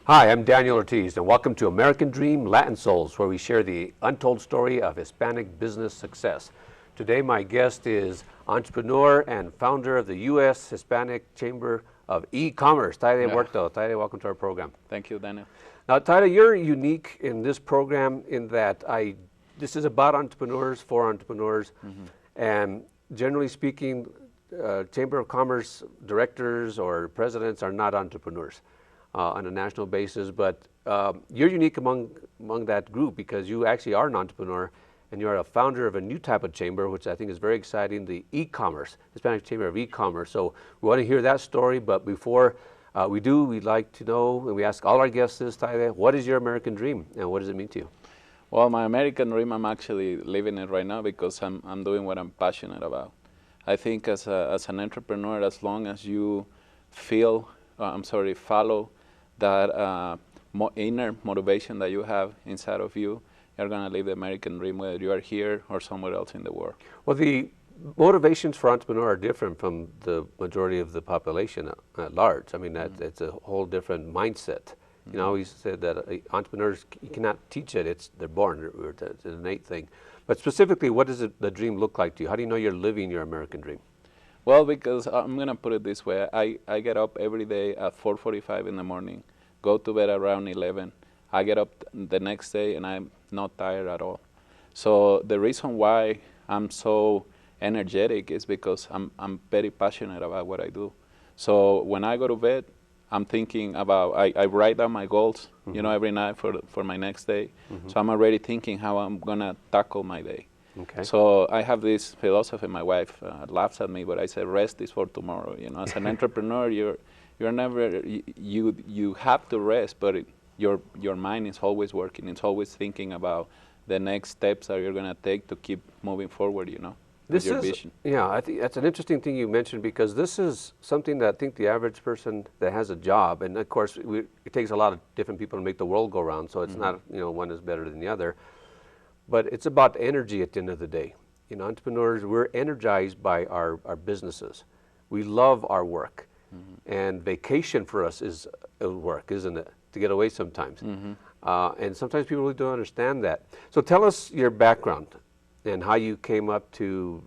Hi, I'm Daniel Ortiz, and welcome to American Dream Latin Souls, where we share the untold story of Hispanic business success. Today, my guest is entrepreneur and founder of the U.S. Hispanic Chamber of E-Commerce, Tayde Aburto. Tayde, welcome to our program. Thank you, Daniel. Now, Tayde, you're unique in this program in that this is about entrepreneurs for entrepreneurs, and generally speaking, Chamber of Commerce directors or presidents are not entrepreneurs on a national basis, but you're unique among that group because you actually are an entrepreneur and you're a founder of a new type of chamber, which I think is very exciting, the e-commerce, Hispanic Chamber of E-Commerce. So we want to hear that story, but before we'd like to know, and we ask all our guests this, Tayde, what is your American dream and what does it mean to you? Well, my American dream, I'm actually living it right now because I'm doing what I'm passionate about. I think as an entrepreneur, as long as you follow that inner motivation that you have inside of you, you're going to live the American dream whether you are here or somewhere else in the world. Well, the motivations for entrepreneur are different from the majority of the population at large. I mean, it's a whole different mindset. You know, I always said that entrepreneurs, you cannot teach it, they're born, it's an innate thing. But specifically, what does the dream look like to you? How do you know you're living your American dream? Well, because I'm going to put it this way. I get up every day at 4:45 in the morning, go to bed around 11. I get up the next day and I'm not tired at all. So the reason why I'm so energetic is because I'm very passionate about what I do. So when I go to bed, I'm thinking about, I write down my goals, you know, every night for my next day. So I'm already thinking how I'm going to tackle my day. Okay. So I have this philosophy. My wife laughs at me, but I say rest is for tomorrow. You know, as an entrepreneur, you have to rest, but your mind is always working. It's always thinking about the next steps that you're going to take to keep moving forward. You know, with your vision. Yeah, I think that's an interesting thing you mentioned because this is something that I think the average person that has a job, and of course it takes a lot of different people to make the world go round. So it's not one is better than the other. But it's about energy at the end of the day. You know, entrepreneurs, we're energized by our businesses. We love our work. And vacation for us is work, isn't it? To get away sometimes. And sometimes people really don't understand that. So tell us your background and how you came up to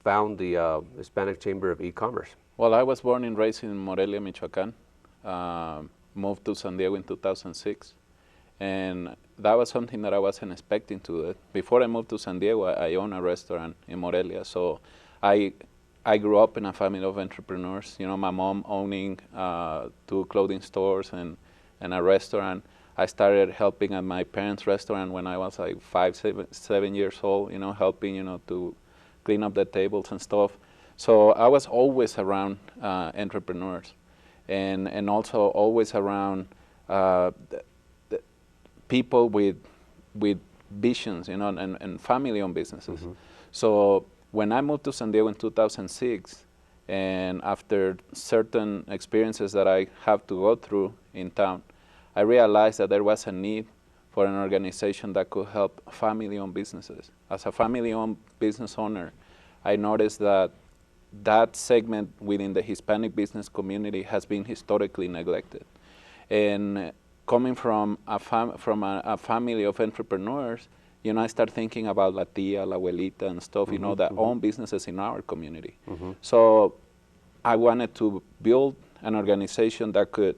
found the Hispanic Chamber of E-Commerce. Well, I was born and raised in Morelia, Michoacán. Moved to San Diego in 2006. And that was something that I wasn't expecting to do. Before I moved to San Diego, I own a restaurant in Morelia. So I grew up in a family of entrepreneurs. You know, my mom owning 2 clothing stores and a restaurant. I started helping at my parents' restaurant when I was like 7 years old, you know, helping, you know, to clean up the tables and stuff. So I was always around entrepreneurs and also always around people with visions, you know, and family-owned businesses. So when I moved to San Diego in 2006, and after certain experiences that I have to go through in town, I realized that there was a need for an organization that could help family-owned businesses. As a family-owned business owner, I noticed that that segment within the Hispanic business community has been historically neglected. And coming from a family of entrepreneurs, you know, I start thinking about La Tia, La Abuelita and stuff, you know, that own businesses in our community. So I wanted to build an organization that could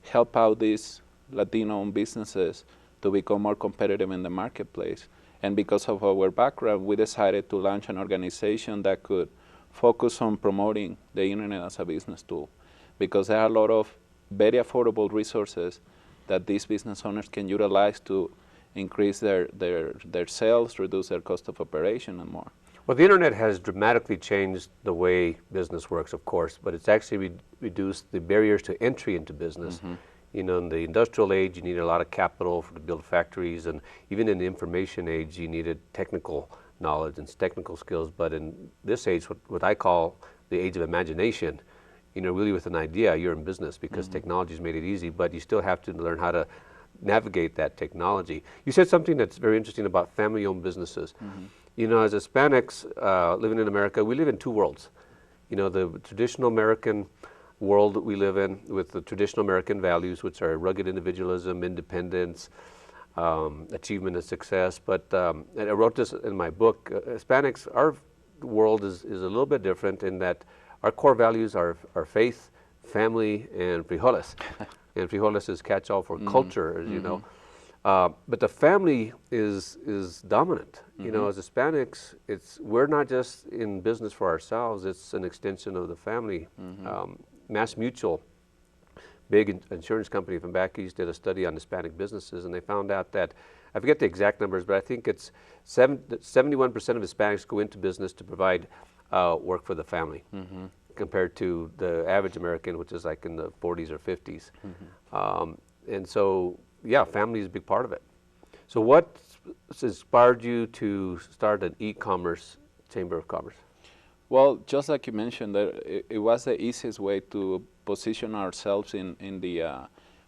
help out these Latino-owned businesses to become more competitive in the marketplace. And because of our background, we decided to launch an organization that could focus on promoting the internet as a business tool, because there are a lot of very affordable resources that these business owners can utilize to increase their sales, reduce their cost of operation, and more. Well, the internet has dramatically changed the way business works, of course, but it's actually reduced the barriers to entry into business. You know, in the industrial age, you needed a lot of capital to build factories, and even in the information age, you needed technical knowledge and technical skills. But in this age, what I call the age of imagination, you know, really with an idea, you're in business because technology's made it easy, but you still have to learn how to navigate that technology. You said something that's very interesting about family-owned businesses. You know, as Hispanics living in America, we live in 2 worlds. You know, the traditional American world that we live in with the traditional American values, which are rugged individualism, independence, achievement and success. But and I wrote this in my book. Hispanics, our world is a little bit different in that our core values are faith, family, and frijoles. And frijoles is catch-all for culture, as you know. But the family is dominant. You know, as Hispanics, we're not just in business for ourselves. It's an extension of the family. Mass Mutual, big insurance company from back east, did a study on Hispanic businesses, and they found out that, I forget the exact numbers, but I think it's 71% of Hispanics go into business to provide work for the family, compared to the average American, which is like in the 40s or 50s. And so, yeah, family is a big part of it. So what inspired you to start an e-commerce chamber of commerce? Well, just like you mentioned, it was the easiest way to position ourselves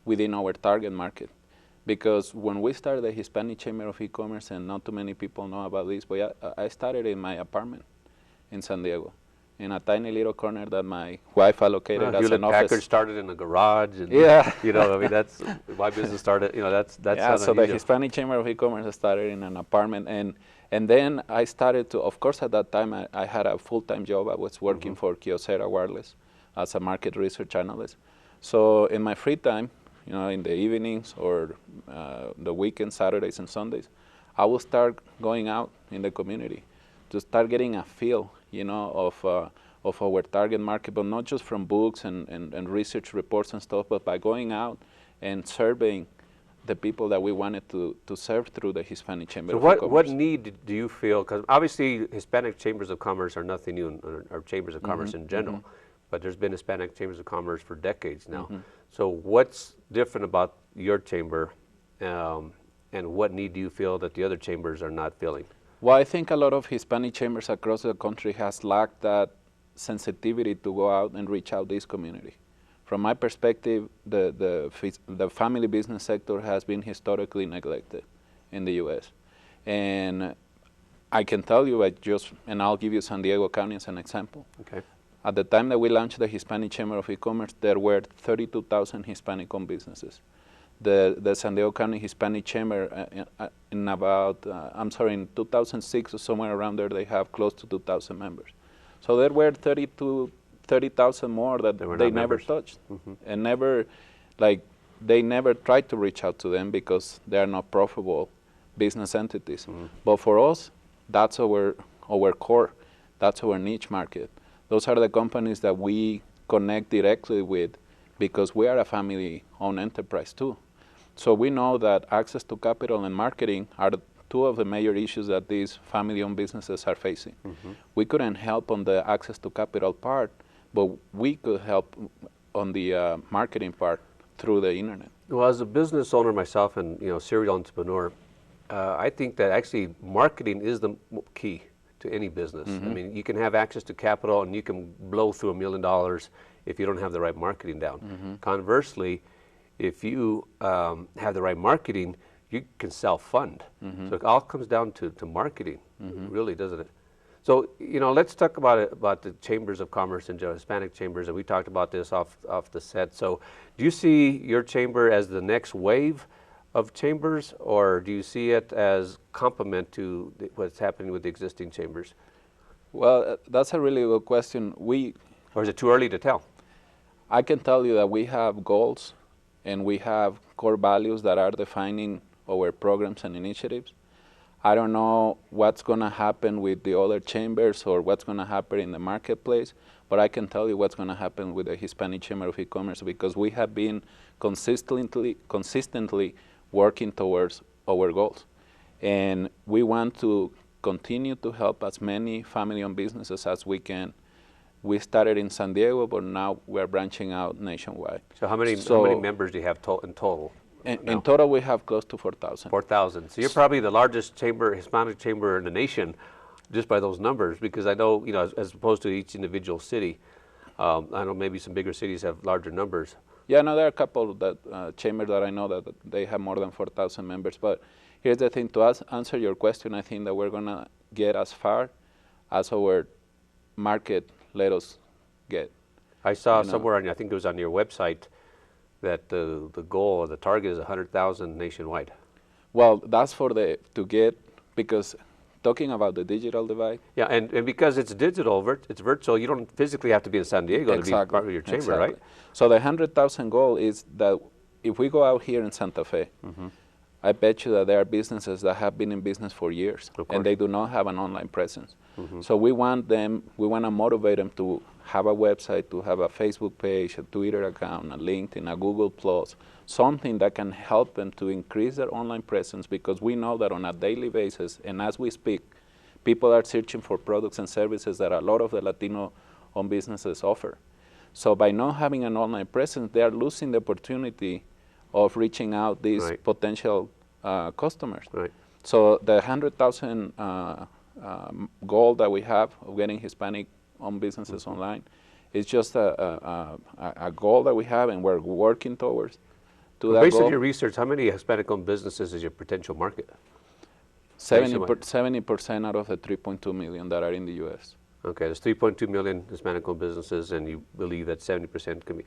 within our target market. Because when we started the Hispanic Chamber of E-Commerce, and not too many people know about this, but I started in my apartment in San Diego, in a tiny little corner that my wife allocated as an office. Packard started in a garage, and you know, I mean, that's my business started. You know, that's yeah. So the Hispanic Chamber of E-Commerce started in an apartment, and then I started to. Of course, at that time, I had a full-time job. I was working for Kyocera Wireless as a market research analyst. So in my free time, you know, in the evenings or the weekends, Saturdays and Sundays, I will start going out in the community to start getting a feel, you know, of our target market, but not just from books and research reports and stuff, but by going out and surveying the people that we wanted to serve through the Hispanic Chamber of E-Commerce. What need do you feel, because obviously Hispanic Chambers of Commerce are nothing new, or chambers of commerce in general, but there's been Hispanic Chambers of Commerce for decades now. So what's different about your chamber, and what need do you feel that the other chambers are not filling? Well, I think a lot of Hispanic chambers across the country has lacked that sensitivity to go out and reach out this community. From my perspective, the family business sector has been historically neglected in the U.S. And I can tell you, and I'll give you San Diego County as an example. Okay. At the time that we launched the Hispanic Chamber of E-Commerce, there were 32,000 Hispanic-owned businesses. The San Diego County Hispanic Chamber, in 2006 or somewhere around there, they have close to 2,000 members. So there were 30,000 more that they never touched, and they never tried to reach out to them because they are not profitable business entities. But for us, that's our core, that's our niche market. Those are the companies that we connect directly with because we are a family-owned enterprise too. So we know that access to capital and marketing are two of the major issues that these family-owned businesses are facing. We couldn't help on the access to capital part, but we could help on the marketing part through the internet. Well, as a business owner myself and serial entrepreneur, I think that actually marketing is the key to any business. I mean, you can have access to capital and you can blow through $1 million if you don't have the right marketing down. Conversely, if you have the right marketing, you can self-fund. So it all comes down to marketing, really, doesn't it? So, let's talk about the chambers of commerce and Hispanic chambers, and we talked about this off the set. So do you see your chamber as the next wave of chambers, or do you see it as complement to what's happening with the existing chambers? Well, that's a really good question. Or is it too early to tell? I can tell you that we have goals and we have core values that are defining our programs and initiatives. I don't know what's going to happen with the other chambers or what's going to happen in the marketplace, but I can tell you what's going to happen with the Hispanic Chamber of E-Commerce because we have been consistently working towards our goals. And we want to continue to help as many family-owned businesses as we can. We started in San Diego, but now we're branching out nationwide. So how many members do you have in total? In total, we have close to 4,000. 4,000. So you're probably the largest Hispanic chamber in the nation, just by those numbers, because I know, as opposed to each individual city, I know maybe some bigger cities have larger numbers. Yeah, no, there are a couple of chambers that I know that they have more than 4,000 members. But here's the thing, to answer your question, I think that we're going to get as far as our market let us get. I saw somewhere, I think it was on your website, that the goal or the target is 100,000 nationwide. Well, that's to get, because talking about the digital divide. Yeah, and because it's digital, it's virtual, you don't physically have to be in San Diego to be part of your chamber, right? So the 100,000 goal is that if we go out here in Santa Fe, I bet you that there are businesses that have been in business for years and they do not have an online presence. So we want to motivate them to have a website, to have a Facebook page, a Twitter account, a LinkedIn, a Google Plus, something that can help them to increase their online presence, because we know that on a daily basis, and as we speak, people are searching for products and services that a lot of the Latino-owned businesses offer. So by not having an online presence, they are losing the opportunity of reaching out these potential customers. So the 100,000 goal that we have of getting Hispanic-owned businesses online is just a goal that we have, and we're working towards. Based on your research, how many Hispanic-owned businesses is your potential market? 70% out of the 3.2 million that are in the U.S. Okay, there's 3.2 million Hispanic-owned businesses, and you believe that 70% can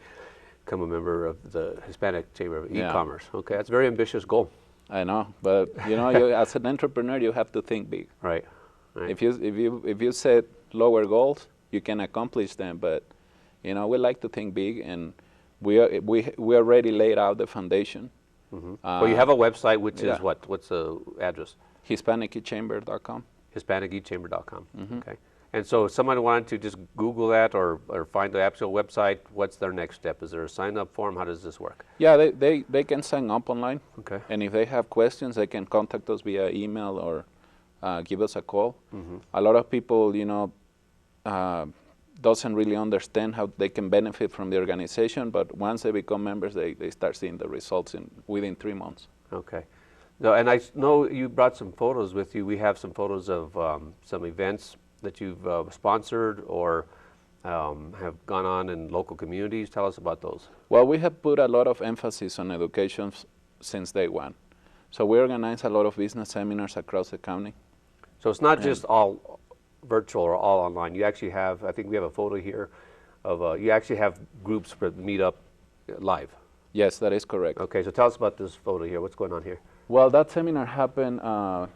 become a member of the Hispanic Chamber of E-Commerce. Okay, that's a very ambitious goal. I know, but as an entrepreneur, you have to think big. Right. If you set lower goals, you can accomplish them. But we like to think big, and we already laid out the foundation. Well, you have a website, which is what? What's the address? HispanicEChamber.com. HispanicEChamber.com. Okay. And so if someone wanted to just Google that or find the actual website, what's their next step? Is there a sign-up form? How does this work? Yeah, they can sign up online. Okay. And if they have questions, they can contact us via email or give us a call. A lot of people, doesn't really understand how they can benefit from the organization, but once they become members, they start seeing the results within 3 months. Okay. No, and I know you brought some photos with you. We have some photos of some events that you've sponsored or have gone on in local communities. Tell us about those. Well, we have put a lot of emphasis on education since day one. So we organize a lot of business seminars across the county. So it's not just all virtual or all online. You actually have, I think we have a photo here of, you actually have groups that meet up live. Yes, that is correct. Okay, so tell us about this photo here. What's going on here? Well, that seminar happened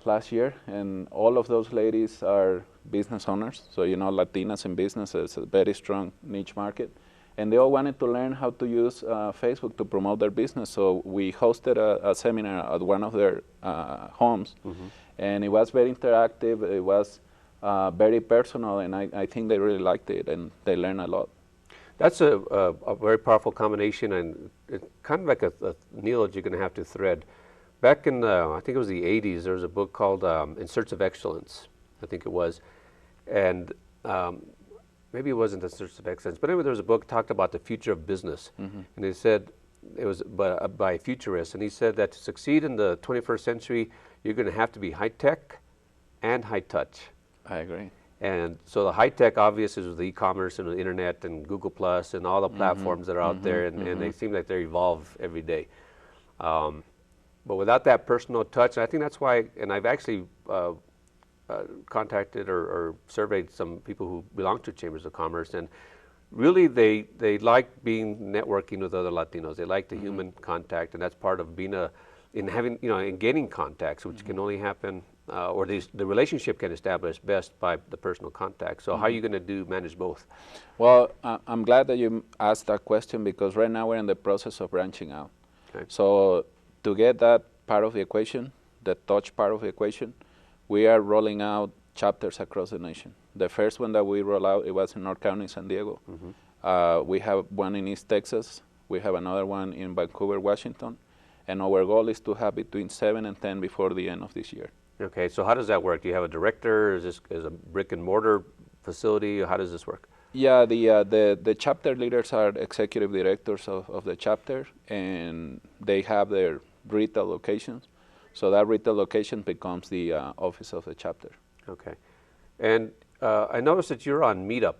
last year, and all of those ladies are business owners. So, Latinas in business is a very strong niche market. And they all wanted to learn how to use Facebook to promote their business. So we hosted a seminar at one of their homes, and it was very interactive. It was very personal, and I think they really liked it, and they learned a lot. That's a very powerful combination, and it's kind of like a needle that you're going to have to thread. Back in I think it was the 80s, there was a book called In Search of Excellence, I think it was, and maybe it wasn't In Search of Excellence, but anyway, there was a book talked about the future of business, and they said, it was by a futurist, and he said that to succeed in the 21st century, you're going to have to be high-tech and high-touch. I agree. And so the high-tech, obviously, is with the e-commerce and the internet and Google Plus and all the platforms that are out there, and they seem like they evolve every day. But without that personal touch, I think that's why, and I've actually contacted or surveyed some people who belong to chambers of commerce, and really they like being networking with other Latinos. They like the human contact, and that's part of being in gaining contacts, which can only happen, or the relationship can establish best by the personal contact. So how are you going to manage both? Well, I'm glad that you asked that question, because right now we're in the process of branching out. Okay. So to get that part of the equation, the touch part of the equation, we are rolling out chapters across the nation. The first one that we roll out, it was in North County, San Diego. We have one in East Texas. We have another one in Vancouver, Washington. And our goal is to have between 7 and 10 before the end of this year. Okay, so how does that work? Do you have a director? Is this a brick and mortar facility? How does this work? Yeah, the chapter leaders are executive directors of the chapter, and they have their retail locations. So that retail location becomes the office of the chapter. Okay. And I noticed that you're on Meetup.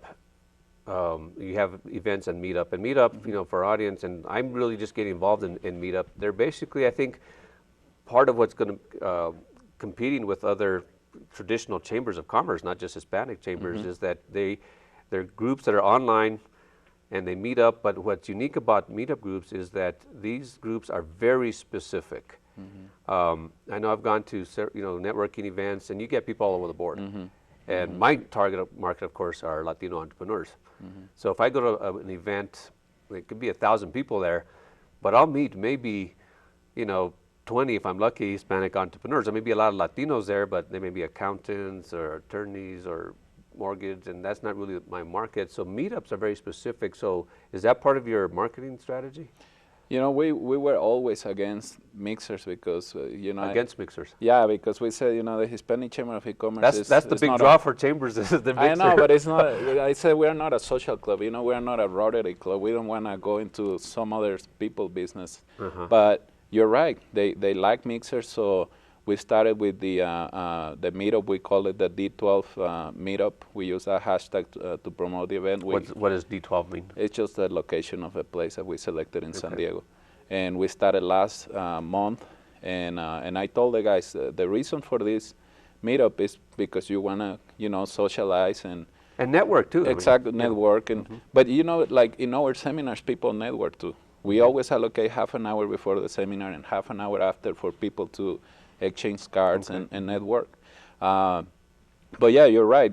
You have events on Meetup. And Meetup, for our audience, and I'm really just getting involved in Meetup. They're basically, I think, part of what's going to competing with other traditional chambers of commerce, not just Hispanic chambers, is that they're groups that are online, and they meet up. But what's unique about meetup groups is that these groups are very specific. I know I've gone to networking events, and you get people all over the board. And my target market, of course, are Latino entrepreneurs. So if I go to an event, it could be 1,000 people there, but I'll meet maybe 20, if I'm lucky, Hispanic entrepreneurs. There may be a lot of Latinos there, but they may be accountants or attorneys or mortgage, and that's not really my market. So meetups are very specific. So is that part of your marketing strategy? We were always against mixers because, Against mixers? Yeah, because we said, the Hispanic Chamber of E-Commerce That's the big draw for chambers, is the mixer. I know, but it's not, I said we are not a social club, we are not a Rotary club. We don't want to go into some other people business. But you're right, they like mixers, so we started with the meetup. We call it the D12 meetup. We use that hashtag to promote the event. What does D12 mean? It's just the location of a place that we selected in San Diego. And we started last month. And I told the guys, the reason for this meetup is because you want to, socialize and network too. Exactly, network. And but like in our seminars, people network too. We always allocate half an hour before the seminar and half an hour after for people to exchange cards and network. But yeah, you're right.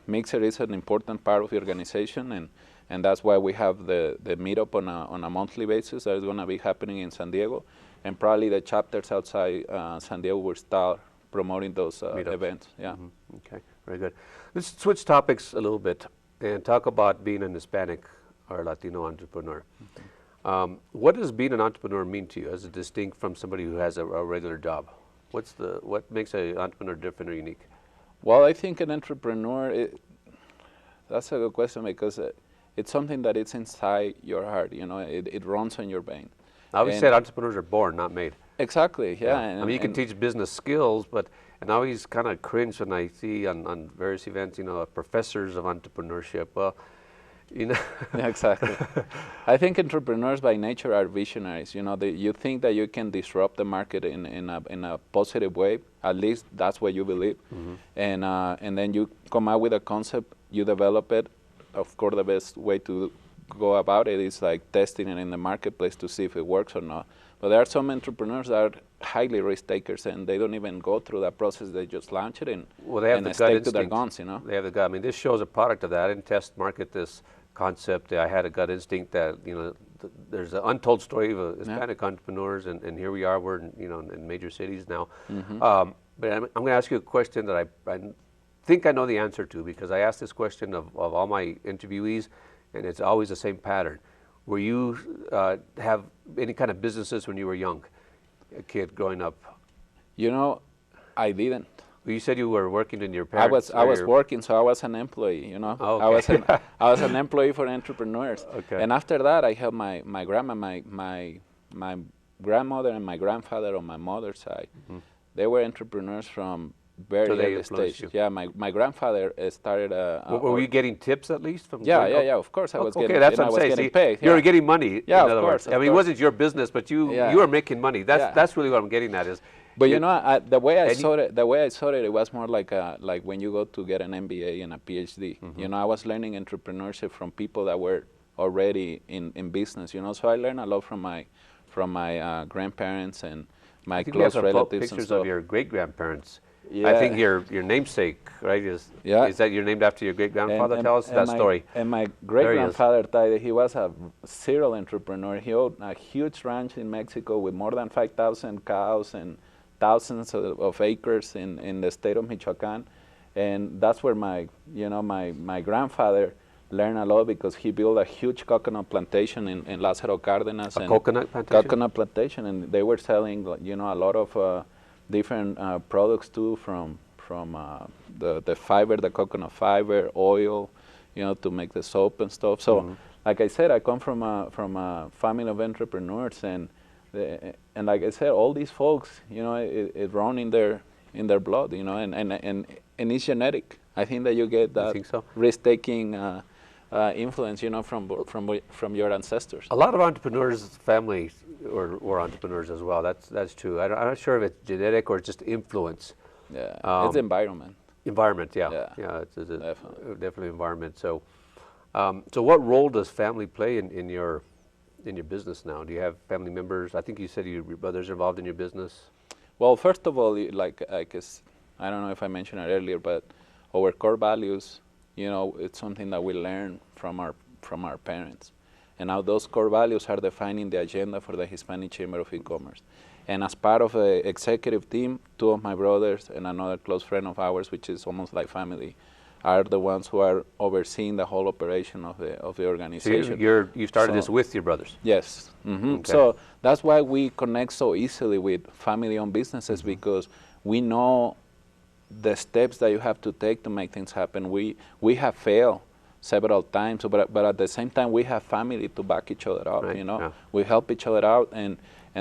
Mixer is an important part of the organization, and that's why we have the meetup on a monthly basis. That is going to be happening in San Diego, and probably the chapters outside San Diego will start promoting those events. Yeah. Okay, very good. Let's switch topics a little bit and talk about being an Hispanic or Latino entrepreneur. What does being an entrepreneur mean to you as distinct from somebody who has a regular job? What makes an entrepreneur different or unique? Well, I think an entrepreneur, that's a good question because it's something that it's inside your heart. It runs on your vein. I always said entrepreneurs are born, not made. Exactly, yeah. I mean, you can teach business skills, and I always kind of cringe when I see on various events, professors of entrepreneurship. Well, Yeah, exactly. I think entrepreneurs by nature are visionaries. You think that you can disrupt the market in a positive way. At least that's what you believe. And then you come out with a concept, you develop it. Of course, the best way to go about it is like testing it in the marketplace to see if it works or not. But there are some entrepreneurs that are highly risk takers, and they don't even go through that process. They just launch it and they have the gut stick to their guns. They have the gut. I mean, this show's a product of that. I didn't test market this concept. I had a gut instinct that there's an untold story of Hispanic entrepreneurs, and here we are. We're in major cities now. But I'm going to ask you a question that I think I know the answer to, because I asked this question of all my interviewees, and it's always the same pattern. Were you have any kind of businesses when you were young, a kid growing up? I didn't. Well, you said you were working in your parents. I was working, so I was an employee. Oh, okay. I was an employee for entrepreneurs. Okay. And after that, I had my grandma, my grandmother, and my grandfather on my mother's side. They were entrepreneurs from very early stage. Yeah, my grandfather started were you getting tips at least from? Yeah. Of course, I was getting. Okay, that's what I'm saying. Getting paid. You were getting money. Yeah, in other of course. words. I mean, it wasn't your business, but you were making money. That's really what I'm getting at. Is. But the way I saw it, it was more like when you go to get an MBA and a PhD. I was learning entrepreneurship from people that were already in business. So I learned a lot from my grandparents and my close relatives. Pictures of your great grandparents. Yeah. I think your namesake, right? Is that you're named after your great grandfather? Tell us that story. And my great grandfather, Tayde, he was a serial entrepreneur. He owned a huge ranch in Mexico with more than 5,000 cows and thousands of acres in the state of Michoacan, and that's where my grandfather learned a lot, because he built a huge coconut plantation in Lázaro Cárdenas. Coconut plantation? Coconut plantation, and they were selling a lot of different products too, from the fiber, the coconut fiber, oil, to make the soap and stuff. So, like I said, I come from a family of entrepreneurs, and like I said, all these folks, it run in their blood, and it's genetic. I think that you get that risk-taking influence, from your ancestors. A lot of entrepreneurs' families were entrepreneurs as well. That's true. I'm not sure if it's genetic or just influence. Yeah, it's environment. Environment, yeah. It's definitely environment. So, So what role does family play in your business now? Do you have family members? I think you said your brothers are involved in your business. Well, first of all, I guess, I don't know if I mentioned it earlier, but our core values, it's something that we learn from our parents. And now those core values are defining the agenda for the Hispanic Chamber of E-Commerce. And as part of the executive team, 2 of my brothers and another close friend of ours, which is almost like family, are the ones who are overseeing the whole operation of the organization. So you started this with your brothers? Yes. Mm-hmm. Okay. So that's why we connect so easily with family-owned businesses, because we know the steps that you have to take to make things happen. We have failed several times, but at the same time, we have family to back each other up. Right. Yeah. We help each other out, and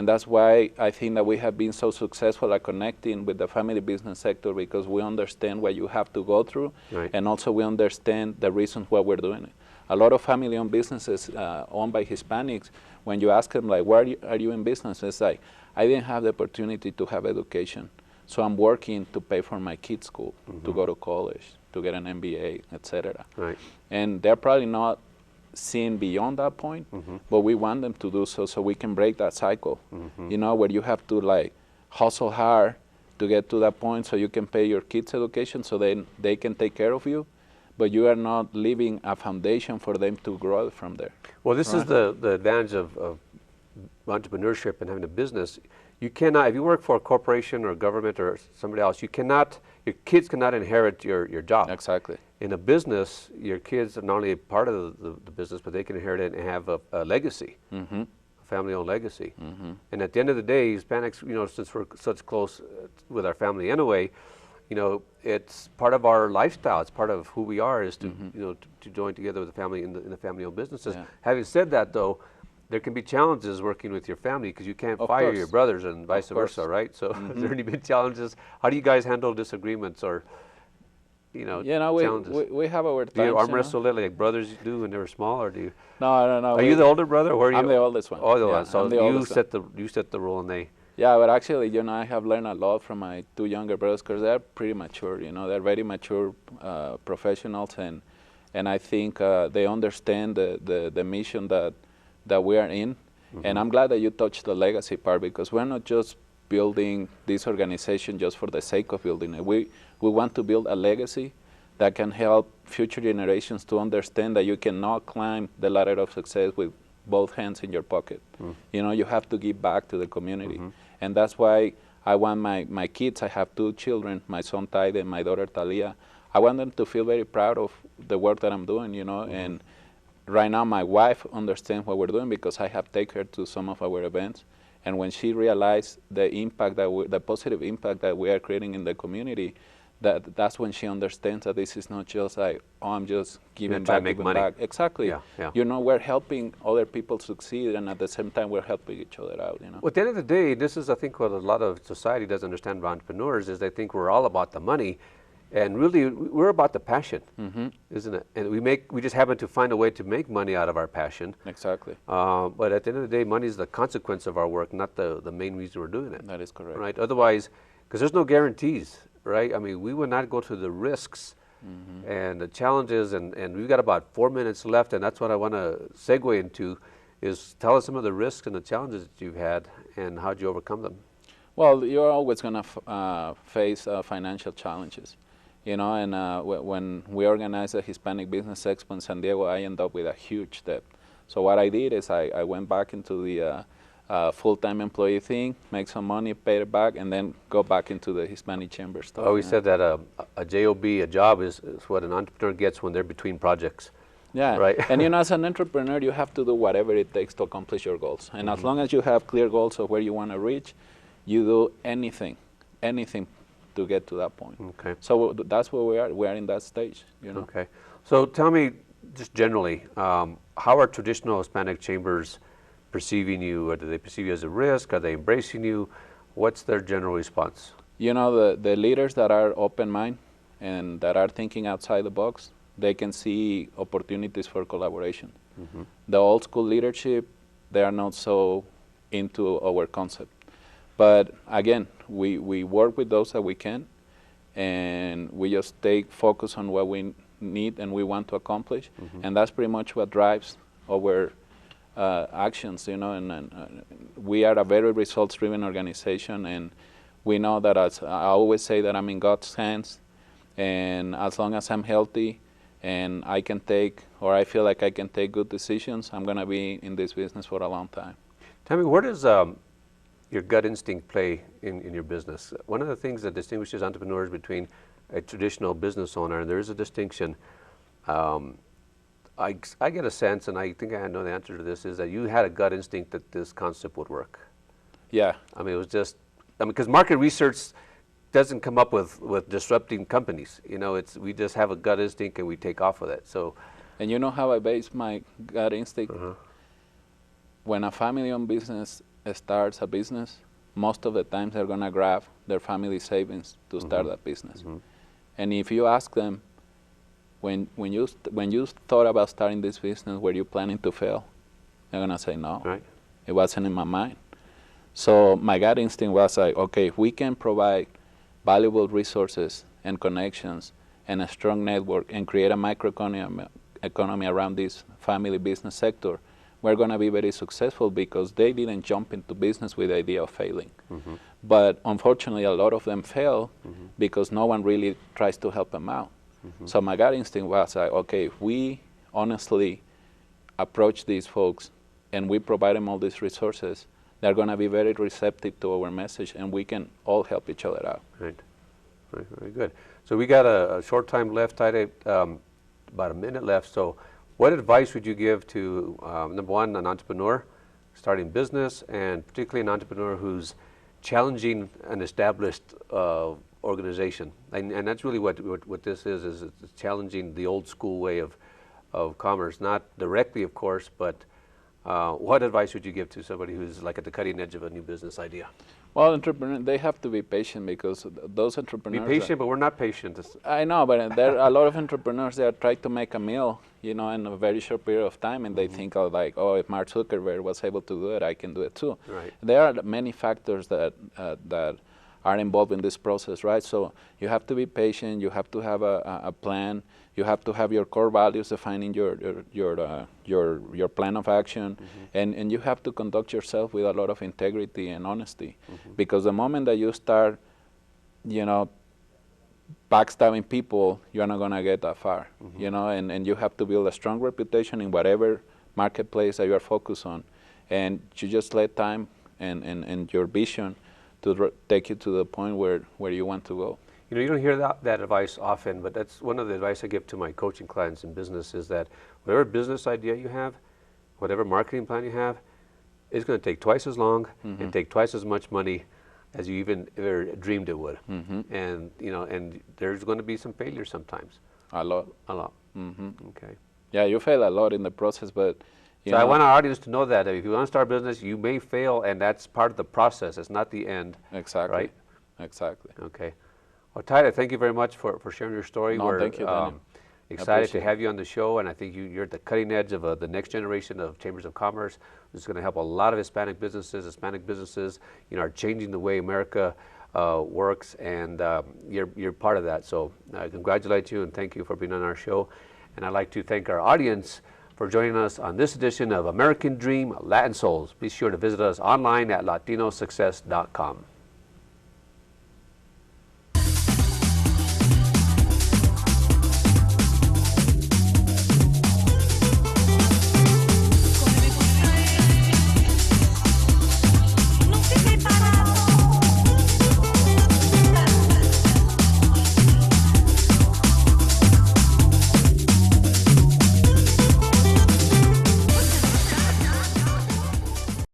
that's why I think that we have been so successful at connecting with the family business sector, because we understand what you have to go through, right, and also we understand the reasons why we're doing it. A lot of family-owned businesses owned by Hispanics, when you ask them, like, why are you in business? It's like, I didn't have the opportunity to have education, so I'm working to pay for my kids' school, to go to college, to get an MBA, etc. Right. And they're probably not seeing beyond that point, but we want them to do so we can break that cycle, where you have to like hustle hard to get to that point so you can pay your kids' education so then they can take care of you, but you are not leaving a foundation for them to grow from there. Well, this is the advantage of entrepreneurship and having a business. You cannot, if you work for a corporation or a government or somebody else, your kids cannot inherit your job. Exactly. In a business, your kids are not only a part of the business, but they can inherit it and have a legacy, a family-owned legacy. And at the end of the day, Hispanics, since we're such close with our family anyway, it's part of our lifestyle. It's part of who we are is to, to join together with the family in the family-owned businesses. Yeah. Having said that, though, there can be challenges working with your family because you can't fire your brothers and vice versa, right? So, has there any been challenges? How do you guys handle disagreements or? Challenges? We have our times. Do you arm wrestle like brothers do when they were small, or do you? No. Are you the older brother, or are you? I'm the oldest one. Oh, the one. So you set the rule, and they. Yeah, but actually, I have learned a lot from my 2 younger brothers because they're pretty mature. They're very mature professionals, and I think they understand the mission that we are in. And I'm glad that you touched the legacy part, because we're not just building this organization just for the sake of building it. We want to build a legacy that can help future generations to understand that you cannot climb the ladder of success with both hands in your pocket. You have to give back to the community. And that's why I want my kids, I have 2 children, my son Tayde and my daughter Talia, I want them to feel very proud of the work that I'm doing, and right now my wife understands what we're doing because I have taken her to some of our events. And when she realized the impact the positive impact that we are creating in the community, that's when she understands that this is not just like, oh, I'm just giving back. Exactly. Yeah. We're helping other people succeed, and at the same time, we're helping each other out. Well, at the end of the day, this is, I think, what a lot of society doesn't understand about entrepreneurs is they think we're all about the money, and really we're about the passion, isn't it? And we just happen to find a way to make money out of our passion. Exactly. But at the end of the day, money is the consequence of our work, not the main reason we're doing it. That is correct. Right. Otherwise, because there's no guarantees. Right? I mean, we would not go through the risks and the challenges, and we've got about 4 minutes left, and that's what I want to segue into, is tell us some of the risks and the challenges that you've had, and how'd you overcome them? Well, you're always going to face financial challenges, and when we organized the Hispanic Business Expo in San Diego, I ended up with a huge debt. So what I did is I went back into the full-time employee thing, make some money, pay it back, and then go back into the Hispanic Chamber stuff. I always said that a job, a job, is what an entrepreneur gets when they're between projects. Yeah, right. And as an entrepreneur, you have to do whatever it takes to accomplish your goals. And as long as you have clear goals of where you want to reach, you do anything to get to that point. Okay. So that's where we are. We are in that stage. Okay. So tell me, just generally, how are traditional Hispanic chambers perceiving you? Or do they perceive you as a risk? Are they embracing you? What's their general response? The leaders that are open-minded and that are thinking outside the box, they can see opportunities for collaboration. The old school leadership, they are not so into our concept. But again, we work with those that we can, and we just take focus on what we need and we want to accomplish, and that's pretty much what drives our actions, you know, and we are a very results-driven organization, and we know that, as I always say, that I'm in God's hands, and as long as I'm healthy and I can take, or I feel like I can take good decisions, I'm going to be in this business for a long time. Tell me, where does your gut instinct play in your business? One of the things that distinguishes entrepreneurs between a traditional business owner, and there is a distinction, I get a sense, and I think I know the answer to this, is that you had a gut instinct that this concept would work. Yeah. I mean, it was just, because market research doesn't come up with disrupting companies. You know, we just have a gut instinct and we take off with it. So. And you know how I base my gut instinct? When a family-owned business starts a business, most of the times they're going to grab their family savings to start that business. And if you ask them, when you thought about starting this business, were you planning to fail? They're going to say no. Right. It wasn't in my mind. So my gut instinct was like, okay, if we can provide valuable resources and connections and a strong network and create a microeconomy around this family business sector, we're going to be very successful, because they didn't jump into business with the idea of failing. But unfortunately, a lot of them fail because no one really tries to help them out. So my gut instinct was like, okay, if we honestly approach these folks and we provide them all these resources, they're going to be very receptive to our message, and we can all help each other out. Right. Very good. So we got a short time left, Tayde, about a minute left. So what advice would you give to, number one, an entrepreneur starting business, and particularly an entrepreneur who's challenging an established organization? And that's really what this is it's challenging the old school way of commerce, not directly, of course, but what advice would you give to somebody who's like at the cutting edge of a new business idea? Well, entrepreneurs, they have to be patient, because those entrepreneurs... Be patient, but we're not patient. I know, but there are a lot of entrepreneurs that try to make a meal, you know, in a very short period of time, and they think of like, oh, if Mark Zuckerberg was able to do it, I can do it too. Right. There are many factors that are involved in this process, right? So you have to be patient, you have to have a plan, you have to have your core values defining your plan of action, and you have to conduct yourself with a lot of integrity and honesty, because the moment that you start, you know, backstabbing people, you're not going to get that far, you know, and you have to build a strong reputation in whatever marketplace that you are focused on, and you just let time and your vision to take you to the point where you want to go. You know, you don't hear that advice often, but that's one of the advice I give to my coaching clients in business, is that whatever business idea you have, whatever marketing plan you have, it's going to take twice as long and take twice as much money as you even ever dreamed it would. And, you know, and there's going to be some failures sometimes. A lot. A lot. Okay. Yeah, you fail a lot in the process, but so I want our audience to know that if you want to start a business, you may fail, and that's part of the process. It's not the end. Exactly. Right? Exactly. Okay. Well, Tayde, thank you very much for sharing your story. No, thank you, Daniel. Excited to have you on the show, and I think you're at the cutting edge of the next generation of chambers of commerce. This is going to help a lot of Hispanic businesses. You know, are changing the way America works, and you're part of that. So I congratulate you and thank you for being on our show. And I'd like to thank our audience for joining us on this edition of American Dream Latin Souls. Be sure to visit us online at latinosuccess.com.